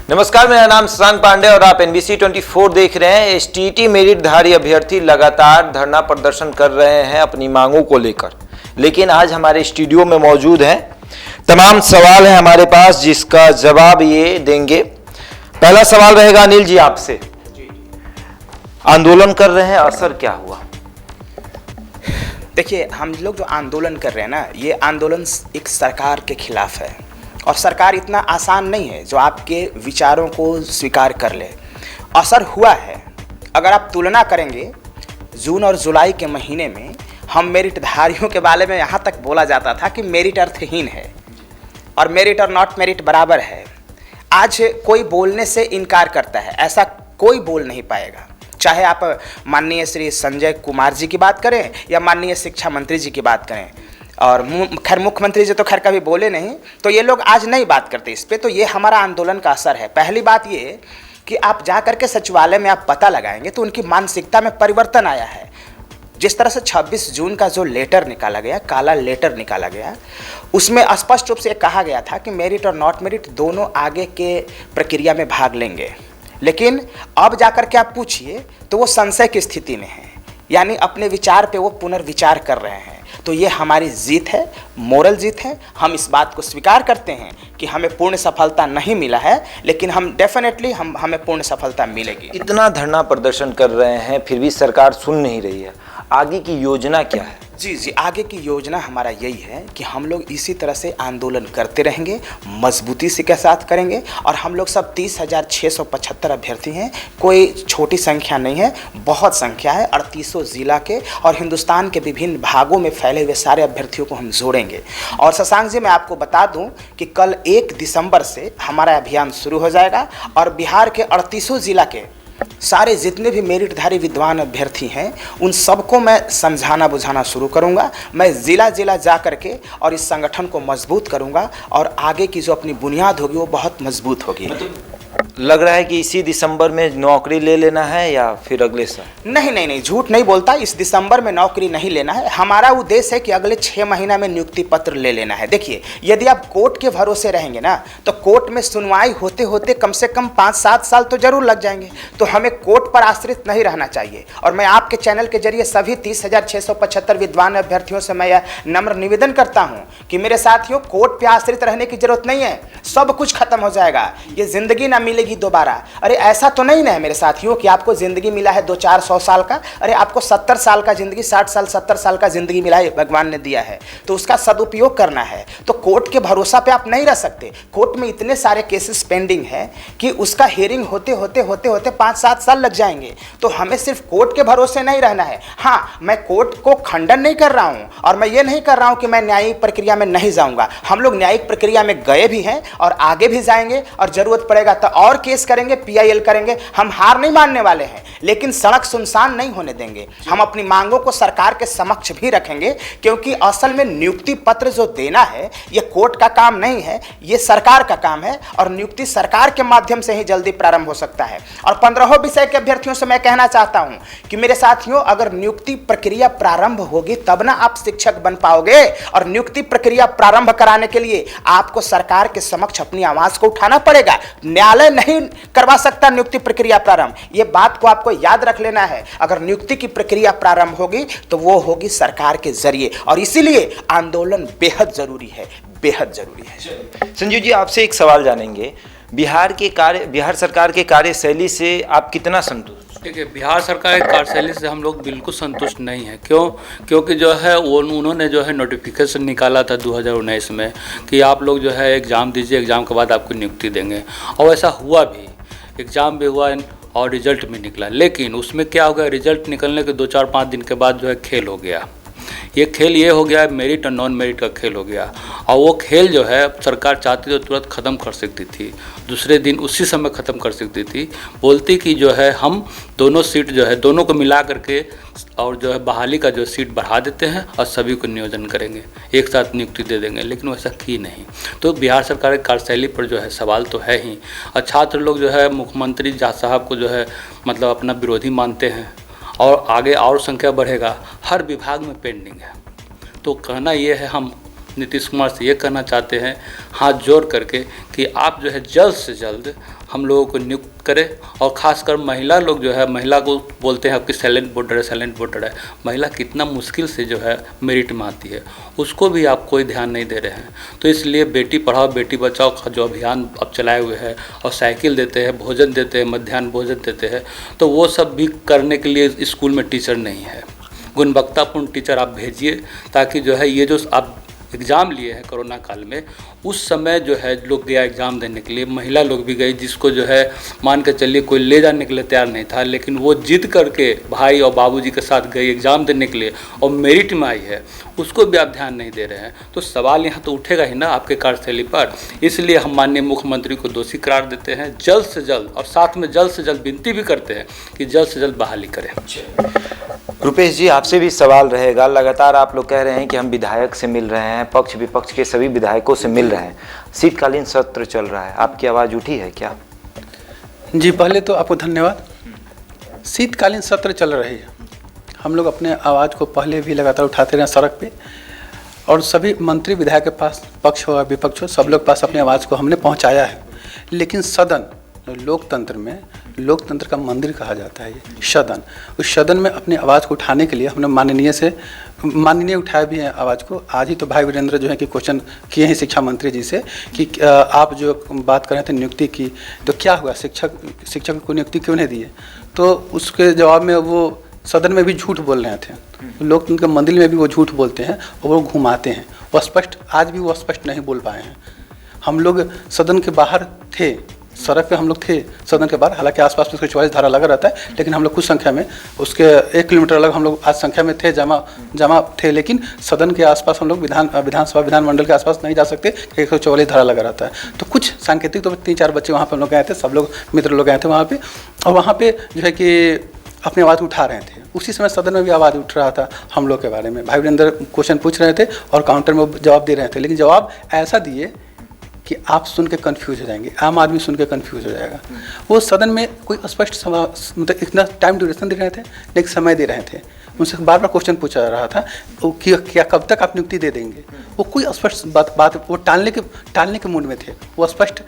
नमस्कार, मेरा नाम शशांक पांडे और आप NBC 24 देख रहे हैं। STT मेरिटधारी अभ्यर्थी लगातार धरना प्रदर्शन कर रहे हैं अपनी मांगों को लेकर, लेकिन आज हमारे स्टूडियो में मौजूद हैं। तमाम सवाल हैं हमारे पास जिसका जवाब ये देंगे। पहला सवाल रहेगा अनिल जी आपसे। आंदोलन कर रहे हैं, असर क्या हुआ? देखिए, हम लोग जो आंदोलन कर रहे हैं ना, ये आंदोलन एक सरकार के खिलाफ है और सरकार इतना आसान नहीं है जो आपके विचारों को स्वीकार कर ले। असर हुआ है। अगर आप तुलना करेंगे जून और जुलाई के महीने में, हम मेरिटधारियों के बारे में यहाँ तक बोला जाता था कि मेरिट अर्थहीन है और मेरिट और नॉट मेरिट बराबर है। आज कोई बोलने से इनकार करता है, ऐसा कोई बोल नहीं पाएगा। चाहे आप माननीय श्री संजय कुमार जी की बात करें या माननीय शिक्षा मंत्री जी की बात करें, और खैर मुख्यमंत्री जी तो खैर कभी बोले नहीं, तो ये लोग आज नहीं बात करते इस पे। तो ये हमारा आंदोलन का असर है। पहली बात ये कि आप जा करके सचिवालय में आप पता लगाएंगे तो उनकी मानसिकता में परिवर्तन आया है। जिस तरह से 26 जून का जो लेटर निकाला गया, काला लेटर निकाला गया, उसमें स्पष्ट रूप से कहा गया था कि मेरिट और नॉट मेरिट दोनों आगे के प्रक्रिया में भाग लेंगे। लेकिन अब जाकर के आप पूछिए तो वो संशय की स्थिति में है, यानी अपने विचार पे वो पुनर्विचार कर रहे हैं। तो ये हमारी जीत है, मोरल जीत है। हम इस बात को स्वीकार करते हैं कि हमें पूर्ण सफलता नहीं मिला है, लेकिन हम डेफिनेटली हमें पूर्ण सफलता मिलेगी। इतना धरना प्रदर्शन कर रहे हैं फिर भी सरकार सुन नहीं रही है, आगे की योजना क्या है? जी, आगे की योजना हमारा यही है कि हम लोग इसी तरह से आंदोलन करते रहेंगे, मजबूती से के साथ करेंगे। और हम लोग सब 30,675 अभ्यर्थी हैं, कोई छोटी संख्या नहीं है, बहुत संख्या है। 38 जिला के और हिंदुस्तान के विभिन्न भागों में फैले हुए सारे अभ्यर्थियों को हम जोड़ेंगे। और शशांक जी, मैं आपको बता दूं कि कल 1 दिसंबर से हमारा अभियान शुरू हो जाएगा और बिहार के 38 जिला के सारे जितने भी मेरिटधारी विद्वान अभ्यर्थी हैं उन सबको मैं समझाना बुझाना शुरू करूंगा। मैं ज़िला ज़िला जा करके और इस संगठन को मजबूत करूंगा और आगे की जो अपनी बुनियाद होगी वो बहुत मजबूत होगी। लग रहा है कि इसी दिसंबर में नौकरी ले लेना है या फिर अगले साल? नहीं, झूठ नहीं बोलता। इस दिसंबर में नौकरी नहीं लेना है। हमारा उद्देश्य है कि अगले 6 महीना में नियुक्ति पत्र ले लेना है। देखिए, यदि आप कोर्ट के भरोसे रहेंगे ना, तो कोर्ट में सुनवाई होते होते कम से कम 5-7 साल तो जरूर लग जाएंगे। तो हमें कोर्ट पर आश्रित नहीं रहना चाहिए। और मैं आपके चैनल के जरिए सभी 30,675 विद्वान अभ्यर्थियों से मैं यह नम्र निवेदन करता हूँ कि मेरे साथियों, कोर्ट पर आश्रित रहने की जरूरत नहीं है। सब कुछ खत्म हो जाएगा, ये जिंदगी ना मिलेगी दोबारा। अरे ऐसा तो नहीं ना मेरे साथियों कि आपको जिंदगी मिला है 200-400 साल का। अरे आपको 70 साल का जिंदगी, 60 साल 70 साल का जिंदगी मिला है, भगवान ने दिया है, तो उसका सदुपयोग करना है। तो कोर्ट के भरोसा पे आप नहीं रह सकते। कोर्ट में इतने सारे केसेस पेंडिंग है कि उसका हियरिंग होते होते 5-7 साल लग जाएंगे। तो हमें सिर्फ कोर्ट के भरोसे नहीं रहना है। हाँ, मैं कोर्ट को खंडन नहीं कर रहा हूँ और मैं ये नहीं कर रहा हूँ कि मैं न्यायिक प्रक्रिया में नहीं जाऊँगा। हम लोग न्यायिक प्रक्रिया में गए भी हैं और आगे भी जाएंगे, और जरूरत पड़ेगा तो और केस करेंगे, PIL करेंगे। हम हार नहीं मानने वाले हैं, लेकिन सड़क सुनसान नहीं होने देंगे। हम अपनी मांगों को सरकार के समक्ष भी रखेंगे, क्योंकि असल में नियुक्ति पत्र जो देना है ये कोर्ट का काम नहीं है, ये सरकार का काम है। और नियुक्ति सरकार के माध्यम से ही जल्दी प्रारंभ हो सकता है। और 15 विषय के अभ्यर्थियों से मैं कहना चाहता हूं कि मेरे साथियों, अगर नियुक्ति प्रक्रिया प्रारंभ होगी तब ना आप शिक्षक बन पाओगे। और नियुक्ति प्रक्रिया प्रारंभ कराने के लिए आपको सरकार के समक्ष अपनी आवाज को उठाना पड़ेगा। न्यायालय नहीं करवा सकता नियुक्ति प्रक्रिया प्रारंभ। ये बात को आपको याद रख लेना है। अगर नियुक्ति की प्रक्रिया प्रारंभ होगी तो वो होगी सरकार के जरिए, और इसीलिए आंदोलन बेहद जरूरी है, बेहद जरूरी है। संजीव जी, आपसे एक सवाल जानेंगे। बिहार सरकार के कार्यशैली से आप कितना संतुष्ट? देखिए, बिहार सरकार की कार्यशैली से हम लोग बिल्कुल संतुष्ट नहीं हैं। क्योंकि जो है वो उन्होंने जो है नोटिफिकेशन निकाला था 2019 में कि आप लोग जो है एग्ज़ाम दीजिए, एग्ज़ाम के बाद आपको नियुक्ति देंगे। और ऐसा हुआ भी, एग्ज़ाम भी हुआ और रिजल्ट भी निकला। लेकिन उसमें क्या हो गया, रिजल्ट निकलने के 2-4-5 दिन के बाद जो है खेल हो गया। ये खेल ये हो गया, मेरिट और नॉन मेरिट का खेल हो गया। और वो खेल जो है सरकार चाहती तो तुरंत ख़त्म कर सकती थी, दूसरे दिन उसी समय ख़त्म कर सकती थी। बोलती कि जो है हम दोनों सीट जो है दोनों को मिला करके और जो है बहाली का जो सीट बढ़ा देते हैं और सभी को नियोजन करेंगे, एक साथ नियुक्ति दे देंगे। लेकिन वैसा की नहीं। तो बिहार सरकार की कार्यशैली पर जो है सवाल तो है ही। और छात्र लोग जो है मुख्यमंत्री साहब को जो है मतलब अपना विरोधी मानते हैं, और आगे और संख्या बढ़ेगा। हर विभाग में पेंडिंग है। तो कहना ये है, हम नीतीश कुमार से ये कहना चाहते हैं हाथ जोड़ करके कि आप जो है जल्द से जल्द हम लोगों को नियुक्त करें। और ख़ासकर महिला लोग जो है, महिला को बोलते हैं आपकी साइलेंट वोटर है, साइलेंट वोटर है। महिला कितना मुश्किल से जो है मेरिट में आती है, उसको भी आप कोई ध्यान नहीं दे रहे हैं। तो इसलिए बेटी पढ़ाओ बेटी बचाओ का जो अभियान अब चलाए हुए हैं, और साइकिल देते हैं, भोजन देते हैं, मध्याह्न भोजन देते हैं, तो वो सब भी करने के लिए स्कूल में टीचर नहीं है। गुणवत्तापूर्ण टीचर आप भेजिए, ताकि जो है ये जो आप एग्ज़ाम लिए हैं कोरोना काल में, उस समय जो है लोग गया एग्ज़ाम देने के लिए, महिला लोग भी गई, जिसको जो है मान के चलिए कोई ले जाने के लिए तैयार नहीं था, लेकिन वो जिद करके भाई और बाबूजी के साथ गई एग्ज़ाम देने के लिए और मेरिट में आई है, उसको भी आप ध्यान नहीं दे रहे हैं। तो सवाल यहाँ तो उठेगा ही ना आपके कार्यशैली पर। इसलिए हम माननीय मुख्यमंत्री को दोषी करार देते हैं जल्द से जल्द, और साथ में जल्द से जल्द विनती भी करते हैं कि जल्द से जल्द बहाली करें। रुपेश जी, आपसे भी सवाल रहेगा। लगातार आप लोग कह रहे हैं कि हम विधायक से मिल रहे हैं, पक्ष विपक्ष के सभी विधायकों से मिल रहे हैं, शीतकालीन सत्र चल रहा है, आपकी आवाज़ उठी है क्या? जी, पहले तो आपको धन्यवाद। शीतकालीन सत्र चल रही है, हम लोग अपने आवाज़ को पहले भी लगातार उठाते रहे सड़क पे, और सभी मंत्री विधायक के पास, पक्ष हो विपक्ष हो, सब लोग के पास अपनी आवाज़ को हमने पहुंचाया है। लेकिन सदन, लोकतंत्र में, लोकतंत्र का मंदिर कहा जाता है ये सदन, उस सदन में अपनी आवाज़ को उठाने के लिए हमने माननीय उठाया भी है आवाज़ को। आज ही तो भाई वीरेंद्र जो है कि क्वेश्चन किए हैं शिक्षा मंत्री जी से कि आप जो बात कर रहे थे नियुक्ति की, तो क्या हुआ, शिक्षक को नियुक्ति क्यों नहीं दिए? तो उसके जवाब में वो सदन में भी झूठ बोल रहे थे। लोकतंत्र के मंदिर में भी वो झूठ बोलते हैं और वो घुमाते हैं। वो स्पष्ट, आज भी वो स्पष्ट नहीं बोल पाए हैं। हम लोग सदन के बाहर थे, सड़क पे हम लोग थे सदन के बाहर, हालांकि आसपास में उसका 44 धारा लगा रहता है, लेकिन हम लोग कुछ संख्या में, उसके 1 किलोमीटर अलग हम लोग आज संख्या में थे, जमा थे, लेकिन सदन के आसपास हम लोग विधानसभा विधानमंडल के आसपास नहीं जा सकते, 144 धारा लगा रहता है। तो कुछ सांकेतिक तो 3-4 बच्चे वहाँ पर हम लोग गए थे, सब लोग मित्र लोग गए थे वहाँ पे, और वहाँ पे जो है कि अपनी आवाज़ उठा रहे थे। उसी समय सदन में भी आवाज़ उठ रहा था हम लोग के बारे में। भाई वीरेंद्र क्वेश्चन पूछ रहे थे और काउंटर में जवाब दे रहे थे, लेकिन जवाब ऐसा दिए कि आप सुन के कन्फ्यूज हो जाएंगे, आम आदमी सुन के कन्फ्यूज हो जाएगा। वो सदन में कोई स्पष्ट मतलब इतना टाइम ड्यूरेशन दे रहे थे, लेकिन समय दे रहे थे। उनसे बार बार क्वेश्चन पूछा रहा था कि क्या कब तक आप नियुक्ति दे देंगे। वो कोई स्पष्ट बात वो टालने के मूड में थे। वो स्पष्ट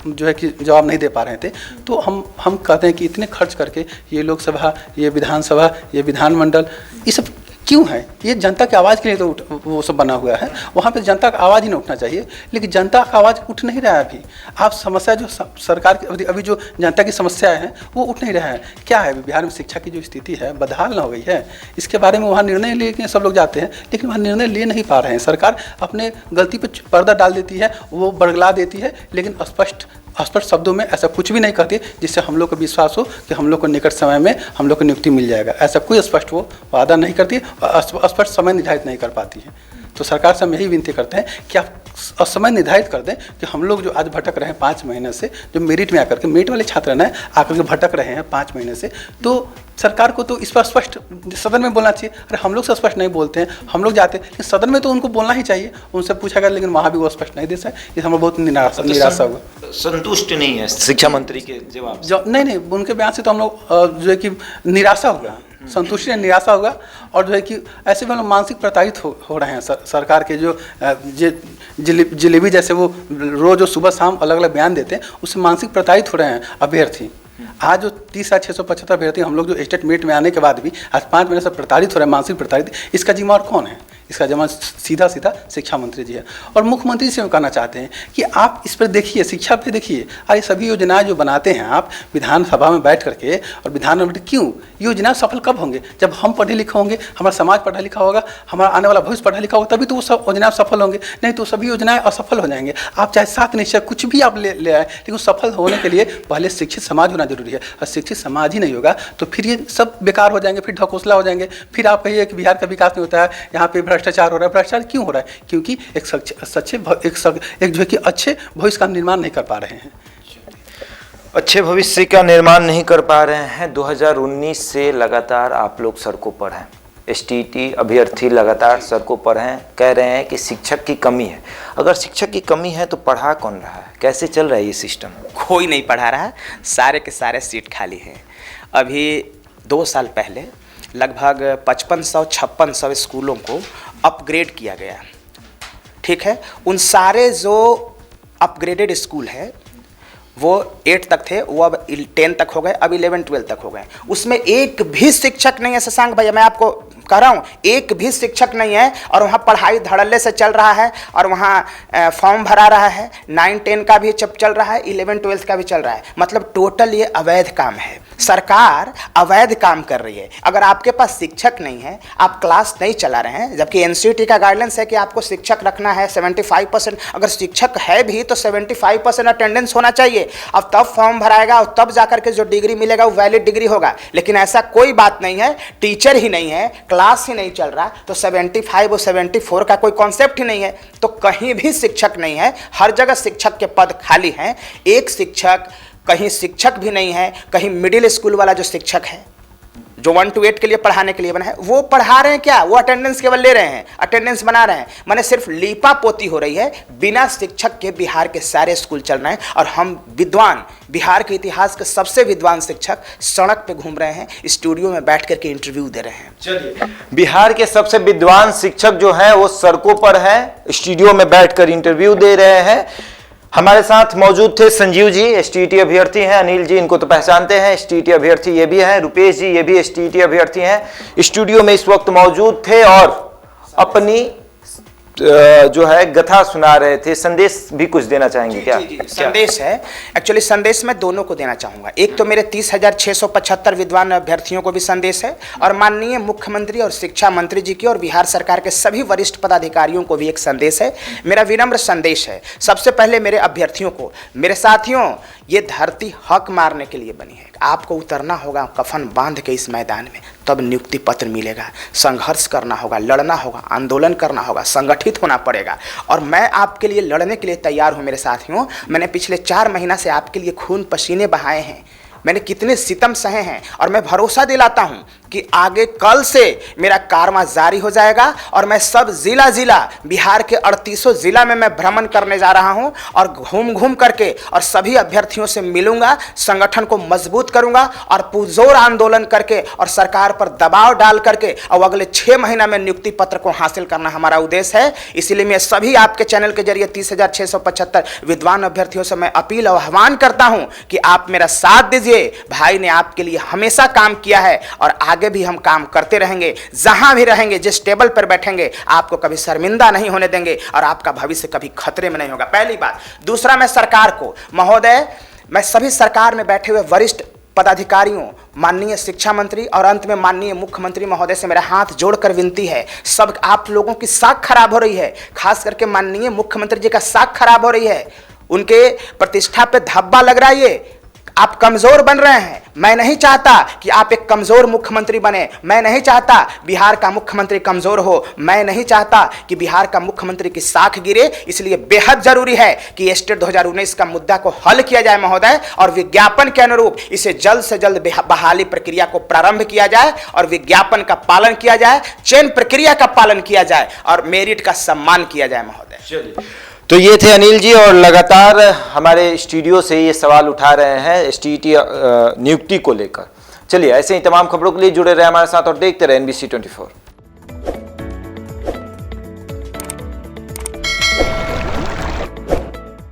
जो है कि जवाब नहीं दे पा रहे थे। तो हम कहते हैं कि इतने खर्च करके ये लोकसभा, ये विधानसभा, ये विधानमंडल, ये सब क्यों है? ये जनता की आवाज़ के लिए तो वो सब बना हुआ है। वहाँ पे जनता का आवाज़ ही नहीं उठना चाहिए, लेकिन जनता का आवाज़ उठ नहीं रहा है अभी। आप समस्या जो सरकार की अभी जो जनता की समस्याएं हैं वो उठ नहीं रहा है। क्या है बिहार में शिक्षा की जो स्थिति है बदहाल ना हो गई है, इसके बारे में वहाँ निर्णय लेके सब लोग जाते हैं, लेकिन वहाँ निर्णय ले नहीं पा रहे हैं। सरकार अपने गलती पर पर्दा डाल देती है, वो बरगला देती है, लेकिन स्पष्ट शब्दों में ऐसा कुछ भी नहीं कहती जिससे हम लोग को विश्वास हो कि हम लोग को निकट समय में हम लोग को नियुक्ति मिल जाएगा। ऐसा कोई स्पष्ट वो वादा नहीं करती और स्पष्ट समय निर्धारित नहीं कर पाती है। तो सरकार से हम यही विनती करते हैं कि आप समय निर्धारित कर दें कि हम लोग जो आज भटक रहे हैं 5 महीने से, जो मेरिट में आकर के, मेरिट वाले छात्र हैं आकर के भटक रहे हैं 5 महीने से, तो सरकार को तो इस पर स्पष्ट सदन में बोलना चाहिए। अरे हम लोग से स्पष्ट नहीं बोलते हैं, हम लोग जाते हैं, लेकिन सदन में तो उनको बोलना ही चाहिए, उनसे पूछा गया, लेकिन वहाँ भी वो स्पष्ट नहीं दे सके। ये हमें बहुत निराशा हुआ। संतुष्ट नहीं है शिक्षा मंत्री के जवाब? नहीं, उनके बयान से तो हम लोग जो है कि निराशा हुआ, संतुष्टि या निराशा होगा। और जो है कि ऐसे में हम लोग मानसिक प्रताड़ित हो रहे हैं। सरकार के जो जलेबी जैसे वो रोज़ जो सुबह शाम अलग अलग बयान देते हैं, उससे मानसिक प्रताड़ित हो रहे हैं अभ्यर्थी। आज जो 30,675 अभ्यर्थी हम लोग जो स्टेट मेरिट में आने के बाद भी आज 5 महीने से प्रताड़ित हो रहे हैं, मानसिक प्रताड़ित, इसका जिम्मेदार कौन है? इसका जमा सीधा शिक्षा मंत्री जी है। और मुख्यमंत्री से हम कहना चाहते हैं कि आप इस पर देखिए, शिक्षा पे देखिए। और ये सभी योजनाएं जो बनाते हैं आप विधानसभा में बैठ करके, और विधानमंडल, क्यों योजना सफल कब होंगे? जब हम पढ़े लिखे होंगे, हमारा समाज पढ़ा लिखा होगा, हमारा आने वाला भविष्य पढ़ा लिखा होगा, तभी तो वो सब योजनाएं सफल होंगे। नहीं तो सभी योजनाएं असफल हो जाएंगे। आप चाहे 7 निश्चय कुछ भी आप ले आए, लेकिन सफल होने के लिए पहले शिक्षित समाज होना जरूरी है। और शिक्षित समाज ही नहीं होगा तो फिर ये सब बेकार हो जाएंगे, फिर ढकोसला हो जाएंगे। फिर आप कहिए कि बिहार का विकास नहीं होता है, यहाँ पे भ्रष्टाचार हो रहा है। भ्रष्टाचार क्यों हो रहा है? क्योंकि एक जो है कि अच्छे भविष्य का निर्माण नहीं कर पा रहे हैं। अच्छे भविष्य का निर्माण नहीं कर पा रहे हैं। 2019 से लगातार आप लोग सड़कों पर हैं, एसटीईटी अभ्यर्थी लगातार सड़कों पर हैं, कह रहे हैं कि शिक्षक की कमी है। अगर शिक्षक की कमी है तो पढ़ा कौन रहा है? कैसे चल रहा है ये सिस्टम? कोई नहीं पढ़ा रहा है, सारे के सारे सीट खाली हैं। अभी 2 साल पहले लगभग 5500-5600 स्कूलों को अपग्रेड किया गया। ठीक है, उन सारे जो अपग्रेडेड स्कूल है वो 8 तक थे, वो अब 10 तक हो गए, अब 11-12 तक हो गए। उसमें एक भी शिक्षक नहीं है शशांक भैया, मैं आपको कह रहा हूँ, एक भी शिक्षक नहीं है, और वहाँ पढ़ाई धड़ल्ले से चल रहा है, और वहाँ फॉर्म भरा रहा है, 9-10 का भी चल रहा है, 11-12 का भी चल रहा है। मतलब टोटल ये अवैध काम है, सरकार अवैध काम कर रही है। अगर आपके पास शिक्षक नहीं है, आप क्लास नहीं चला रहे हैं, जबकि एनसीईटी का गाइडेंस है कि आपको शिक्षक रखना है 75%, अगर शिक्षक है भी तो 75% अटेंडेंस होना चाहिए। अब तब फॉर्म भराएगा और तब जाकर के जो डिग्री मिलेगा वो वैलिड डिग्री होगा, लेकिन ऐसा कोई बात नहीं है। टीचर ही नहीं है, क्लास ही नहीं चल रहा, तो 75 और 74 का कोई कॉन्सेप्ट ही नहीं है। तो कहीं भी शिक्षक नहीं है, हर जगह शिक्षक के पद खाली हैं। एक शिक्षक, कहीं शिक्षक भी नहीं है, कहीं मिडिल स्कूल वाला जो शिक्षक है जो 1 to 8 के लिए पढ़ाने के लिए बना है, वो पढ़ा रहे हैं क्या? वो अटेंडेंस केवल ले रहे हैं, अटेंडेंस बना रहे हैं। माने सिर्फ लीपा पोती हो रही है, बिना शिक्षक के बिहार के सारे स्कूल चल रहे हैं। और हम विद्वान, बिहार के इतिहास के सबसे विद्वान शिक्षक सड़क पे घूम रहे हैं, स्टूडियो में बैठ करके इंटरव्यू दे रहे हैं। चलिए, बिहार के सबसे विद्वान शिक्षक जो हैं वो सड़कों पर हैं, स्टूडियो में बैठकर इंटरव्यू दे रहे हैं। हमारे साथ मौजूद थे संजीव जी, एसटीईटी अभ्यर्थी हैं, अनिल जी इनको तो पहचानते हैं, एसटीईटी अभ्यर्थी ये भी हैं, रुपेश जी ये भी एसटीईटी अभ्यर्थी हैं। स्टूडियो में इस वक्त मौजूद थे और अपनी जो है गथा सुना रहे थे। संदेश भी कुछ देना चाहेंगे क्या? जी, संदेश है, एक्चुअली संदेश मैं दोनों को देना चाहूँगा। एक तो मेरे 30,675 विद्वान अभ्यर्थियों को भी संदेश है, और माननीय मुख्यमंत्री और शिक्षा मंत्री जी की और बिहार सरकार के सभी वरिष्ठ पदाधिकारियों को भी एक संदेश है। मेरा विनम्र संदेश है सबसे पहले मेरे अभ्यर्थियों को, मेरे साथियों, ये धरती हक मारने के लिए बनी है। आपको उतरना होगा कफन बांध के इस मैदान में, तब नियुक्ति पत्र मिलेगा। संघर्ष करना होगा, लड़ना होगा, आंदोलन करना होगा, संगठित होना पड़ेगा। और मैं आपके लिए लड़ने के लिए तैयार हूँ मेरे साथियों। मैंने पिछले 4 महीना से आपके लिए खून पसीने बहाए हैं, मैंने कितने सितम सहे हैं, और मैं भरोसा दिलाता हूं कि आगे कल से मेरा कारवां जारी हो जाएगा। और मैं सब जिला बिहार के 38 जिला में मैं भ्रमण करने जा रहा हूं, और घूम घूम करके और सभी अभ्यर्थियों से मिलूंगा, संगठन को मजबूत करूंगा, और पुरजोर आंदोलन करके और सरकार पर दबाव डाल करके और अगले 6 महीना में नियुक्ति पत्र को हासिल करना हमारा उद्देश्य है। इसीलिए मैं सभी आपके चैनल के जरिए 30,675 विद्वान अभ्यर्थियों से मैं अपील और आह्वान करता हूं कि आप मेरा साथ दीजिए। भाई ने आपके लिए हमेशा काम किया है, और आगे भी हम काम करते रहेंगे। जहां भी रहेंगे, जिस टेबल पर बैठेंगे, आपको कभी शर्मिंदा नहीं होने देंगे, और आपका भविष्य कभी खतरे में नहीं होगा। पहली बात। दूसरा, मैं सरकार को, महोदय, मैं सभी सरकार में बैठे हुए वरिष्ठ पदाधिकारियों, माननीय शिक्षा मंत्री और अंत में माननीय मुख्यमंत्री महोदय से मेरा हाथ जोड़कर विनती है, सब आप लोगों की साख खराब हो रही है, खास करके माननीय मुख्यमंत्री जी का साख खराब हो रही है, उनके प्रतिष्ठा पे धब्बा लग रहा है, ये आप कमजोर बन रहे हैं। मैं नहीं चाहता कि आप एक कमजोर मुख्यमंत्री बने, मैं नहीं चाहता बिहार का मुख्यमंत्री कमजोर हो, मैं नहीं चाहता कि बिहार का मुख्यमंत्री की साख गिरे। इसलिए बेहद जरूरी है कि स्टेट 2019 का मुद्दा को हल किया जाए महोदय, और विज्ञापन के अनुरूप इसे जल्द से जल्द बहाली प्रक्रिया को प्रारंभ किया जाए, और विज्ञापन का पालन किया जाए, चयन प्रक्रिया का पालन किया जाए, और मेरिट का सम्मान किया जाए महोदय। तो ये थे अनिल जी, और लगातार हमारे स्टूडियो से ये सवाल उठा रहे हैं एसटीईटी नियुक्ति को लेकर। चलिए, ऐसे ही तमाम खबरों के लिए जुड़े रहे हमारे साथ और देखते रहे NBC 24।